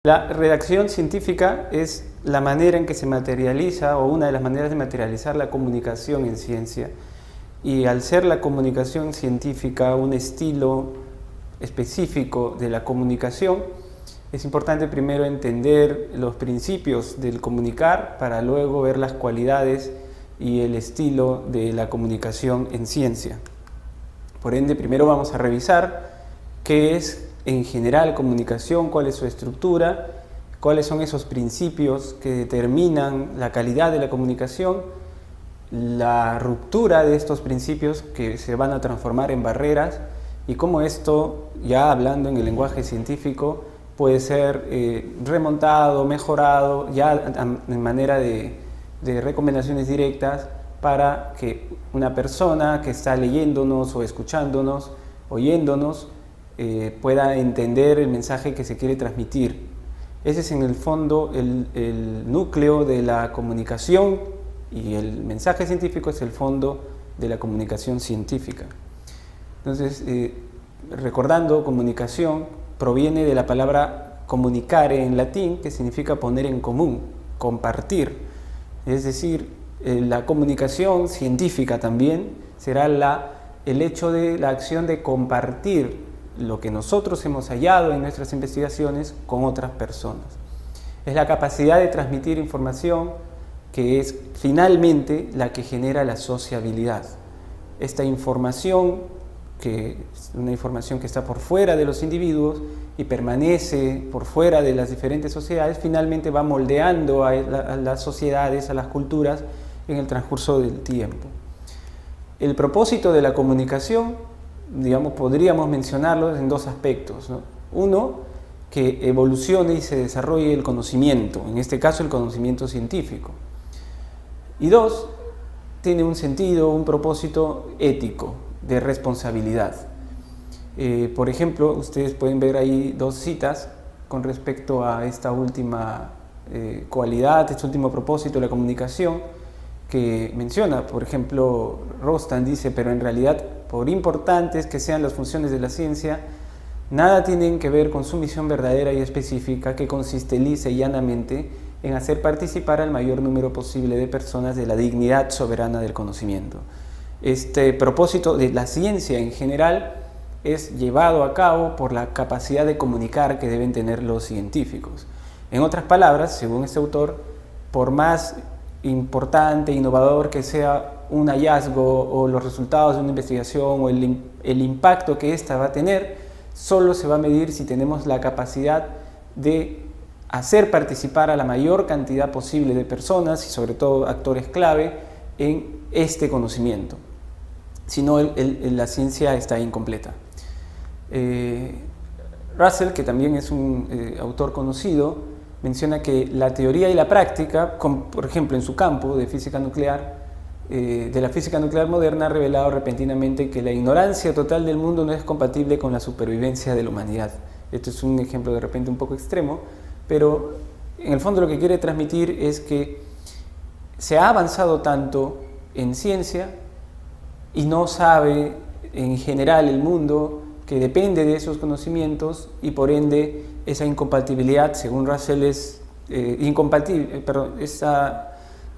La redacción científica es la manera en que se materializa, o una de las maneras de materializar la comunicación en ciencia. Y al ser la comunicación científica un estilo específico de la comunicación, es importante primero entender los principios del comunicar para luego ver las cualidades y el estilo de la comunicación en ciencia. Por ende, primero vamos a revisar qué es en general comunicación, cuál es su estructura, cuáles son esos principios que determinan la calidad de la comunicación, la ruptura de estos principios que se van a transformar en barreras y cómo esto, ya hablando en el lenguaje científico, puede ser remontado, mejorado, ya en manera de recomendaciones directas para que una persona que está leyéndonos o escuchándonos, oyéndonos, pueda entender el mensaje que se quiere transmitir. Ese es en el fondo el núcleo de la comunicación, y el mensaje científico es el fondo de la comunicación científica. Entonces, recordando, comunicación proviene de la palabra comunicare en latín, que significa poner en común, compartir. Es decir, la comunicación científica también será el hecho de la acción de compartir lo que nosotros hemos hallado en nuestras investigaciones con otras personas. Es la capacidad de transmitir información que es finalmente la que genera la sociabilidad. Esta información, que es una información que está por fuera de los individuos y permanece por fuera de las diferentes sociedades, finalmente va moldeando a las sociedades, a las culturas en el transcurso del tiempo. El propósito de la comunicación, digamos, podríamos mencionarlo en dos aspectos, ¿no? Uno, que evolucione y se desarrolle el conocimiento, en este caso el conocimiento científico. Y dos, tiene un sentido, un propósito ético, de responsabilidad. Por ejemplo, ustedes pueden ver ahí dos citas con respecto a esta última cualidad, este último propósito de la comunicación, que menciona, por ejemplo, Rostand dice, pero en realidad, por importantes que sean las funciones de la ciencia, nada tienen que ver con su misión verdadera y específica, que consiste lisa y llanamente en hacer participar al mayor número posible de personas de la dignidad soberana del conocimiento. Este propósito de la ciencia en general es llevado a cabo por la capacidad de comunicar que deben tener los científicos. En otras palabras, según este autor, por más importante, innovador que sea un hallazgo o los resultados de una investigación o el impacto que ésta va a tener, solo se va a medir si tenemos la capacidad de hacer participar a la mayor cantidad posible de personas y sobre todo actores clave en este conocimiento. Si no, la ciencia está incompleta. Russell, que también es un autor conocido, menciona que la teoría y la práctica, por ejemplo en su campo de física nuclear, de la física nuclear moderna, ha revelado repentinamente que la ignorancia total del mundo no es compatible con la supervivencia de la humanidad. Esto es un ejemplo de repente un poco extremo, pero en el fondo lo que quiere transmitir es que se ha avanzado tanto en ciencia y no sabe en general el mundo que depende de esos conocimientos, y por ende esa incompatibilidad, según Russell, es esa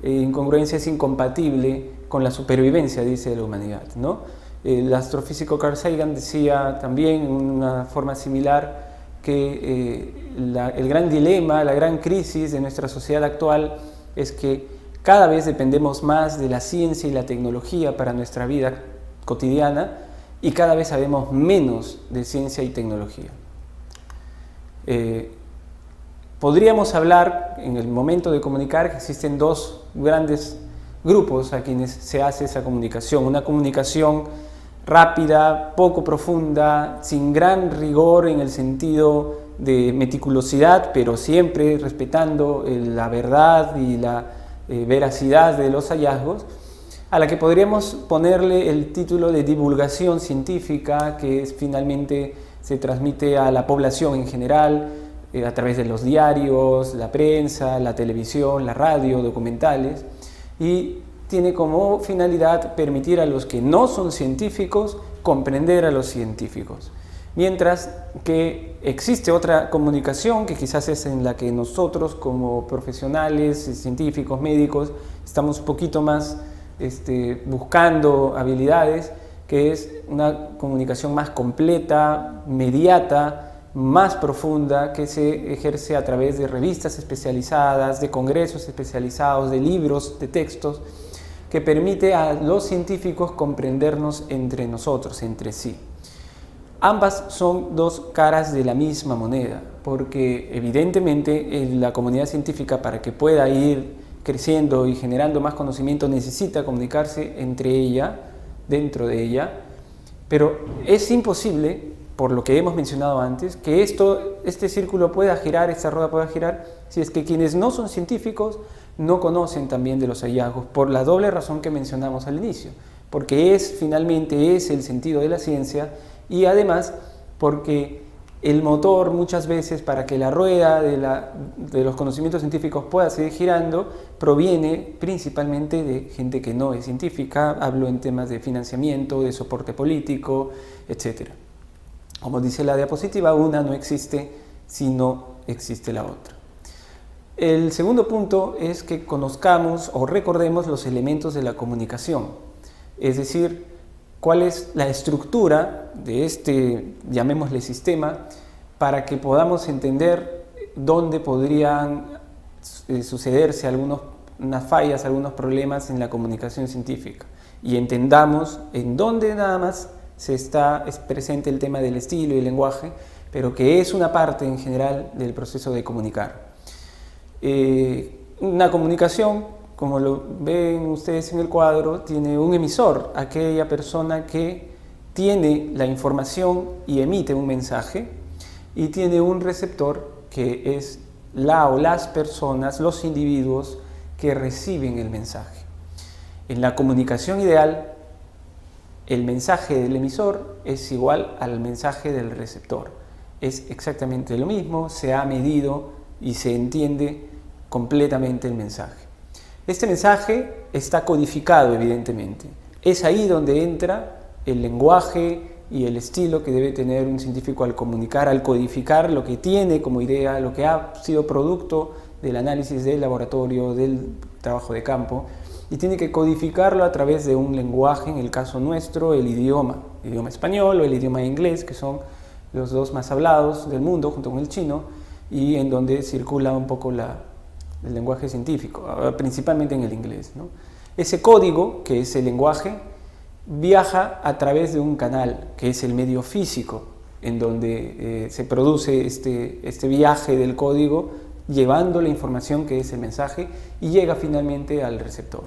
incongruencia es incompatible con la supervivencia, dice, de la humanidad, ¿no? El astrofísico Carl Sagan decía también en una forma similar que el gran dilema, la gran crisis de nuestra sociedad actual es que cada vez dependemos más de la ciencia y la tecnología para nuestra vida cotidiana, y cada vez sabemos menos de ciencia y tecnología. Podríamos hablar, en el momento de comunicar, que existen dos grandes grupos a quienes se hace esa comunicación. Una comunicación rápida, poco profunda, sin gran rigor en el sentido de meticulosidad, pero siempre respetando la verdad y la veracidad de los hallazgos, a la que podríamos ponerle el título de divulgación científica, que finalmente se transmite a la población en general a través de los diarios, la prensa, la televisión, la radio, documentales, y tiene como finalidad permitir a los que no son científicos comprender a los científicos. Mientras que existe otra comunicación que quizás es en la que nosotros como profesionales, científicos, médicos, estamos un poquito más buscando habilidades, que es una comunicación más completa, mediata, más profunda, que se ejerce a través de revistas especializadas, de congresos especializados, de libros, de textos, que permite a los científicos comprendernos entre nosotros, entre sí. Ambas son dos caras de la misma moneda, porque evidentemente la comunidad científica, para que pueda ir creciendo y generando más conocimiento, necesita comunicarse entre ella, dentro de ella, pero es imposible, por lo que hemos mencionado antes, que este círculo pueda girar, esta rueda pueda girar, si es que quienes no son científicos no conocen también de los hallazgos, por la doble razón que mencionamos al inicio, porque finalmente es el sentido de la ciencia, y además porque el motor muchas veces para que la rueda de los conocimientos científicos pueda seguir girando proviene principalmente de gente que no es científica. Hablo en temas de financiamiento, de soporte político, etc. Como dice la diapositiva, una no existe si no existe la otra. El segundo punto es que conozcamos o recordemos los elementos de la comunicación, es decir, cuál es la estructura de llamémosle sistema, para que podamos entender dónde podrían sucederse unas fallas, algunos problemas en la comunicación científica, y entendamos en dónde nada más es presente el tema del estilo y el lenguaje, pero que es una parte en general del proceso de comunicar. Una comunicación, como lo ven ustedes en el cuadro, tiene un emisor, aquella persona que tiene la información y emite un mensaje, y tiene un receptor que es la o las personas, los individuos que reciben el mensaje. En la comunicación ideal, el mensaje del emisor es igual al mensaje del receptor. Es exactamente lo mismo, se ha medido y se entiende completamente el mensaje. Este mensaje está codificado, evidentemente. Es ahí donde entra el lenguaje y el estilo que debe tener un científico al comunicar, al codificar lo que tiene como idea, lo que ha sido producto del análisis del laboratorio, del trabajo de campo, y tiene que codificarlo a través de un lenguaje, en el caso nuestro, el idioma español o el idioma inglés, que son los dos más hablados del mundo, junto con el chino, y en donde circula un poco el lenguaje científico, principalmente en el inglés, ¿no? Ese código, que es el lenguaje, viaja a través de un canal, que es el medio físico, en donde se produce este viaje del código, llevando la información que es el mensaje, y llega finalmente al receptor.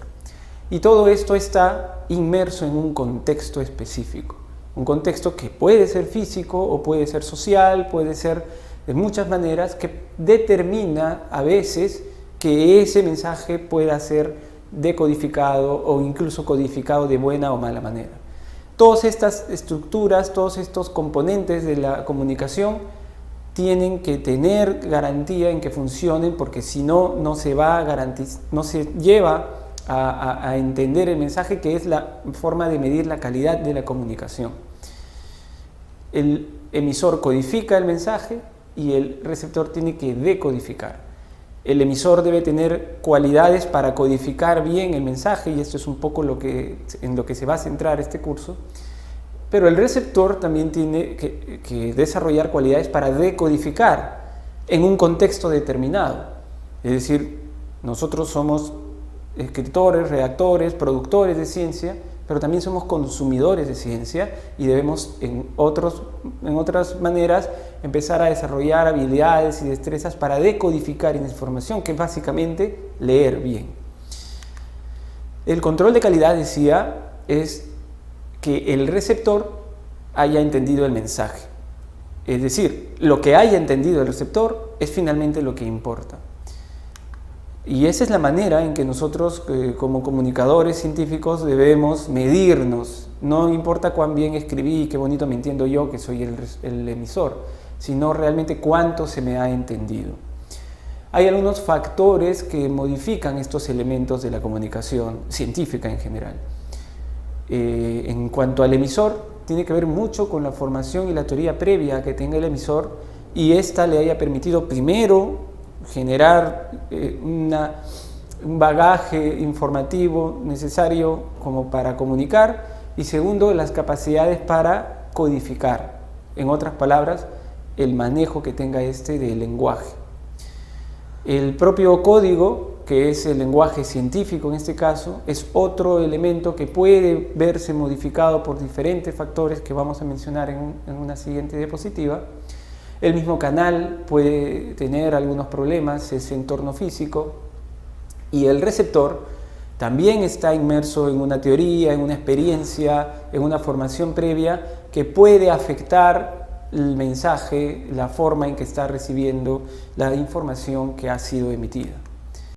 Y todo esto está inmerso en un contexto específico, un contexto que puede ser físico o puede ser social, puede ser de muchas maneras, que determina a veces que ese mensaje pueda ser decodificado o incluso codificado de buena o mala manera. Todas estas estructuras, todos estos componentes de la comunicación tienen que tener garantía en que funcionen, porque si no, no se lleva a entender el mensaje, que es la forma de medir la calidad de la comunicación. El emisor codifica el mensaje y el receptor tiene que decodificar. El emisor debe tener cualidades para codificar bien el mensaje, y esto es un poco en lo que se va a centrar este curso, pero el receptor también tiene que desarrollar cualidades para decodificar en un contexto determinado. Es decir, nosotros somos escritores, redactores, productores de ciencia, pero también somos consumidores de ciencia, y debemos en otras maneras empezar a desarrollar habilidades y destrezas para decodificar información, que es básicamente leer bien. El control de calidad, decía, es que el receptor haya entendido el mensaje. Es decir, lo que haya entendido el receptor es finalmente lo que importa. Y esa es la manera en que nosotros, como comunicadores científicos, debemos medirnos. No importa cuán bien escribí y qué bonito me entiendo yo, que soy el emisor, sino realmente cuánto se me ha entendido. Hay algunos factores que modifican estos elementos de la comunicación científica en general. En cuanto al emisor, tiene que ver mucho con la formación y la teoría previa que tenga el emisor, y esta le haya permitido primero generar un bagaje informativo necesario como para comunicar, y segundo, las capacidades para codificar. En otras palabras, el manejo que tenga del lenguaje. El propio código, que es el lenguaje científico en este caso, es otro elemento que puede verse modificado por diferentes factores que vamos a mencionar en una siguiente diapositiva. El mismo canal puede tener algunos problemas, ese entorno físico, y el receptor también está inmerso en una teoría, en una experiencia, en una formación previa que puede afectar el mensaje, la forma en que está recibiendo la información que ha sido emitida.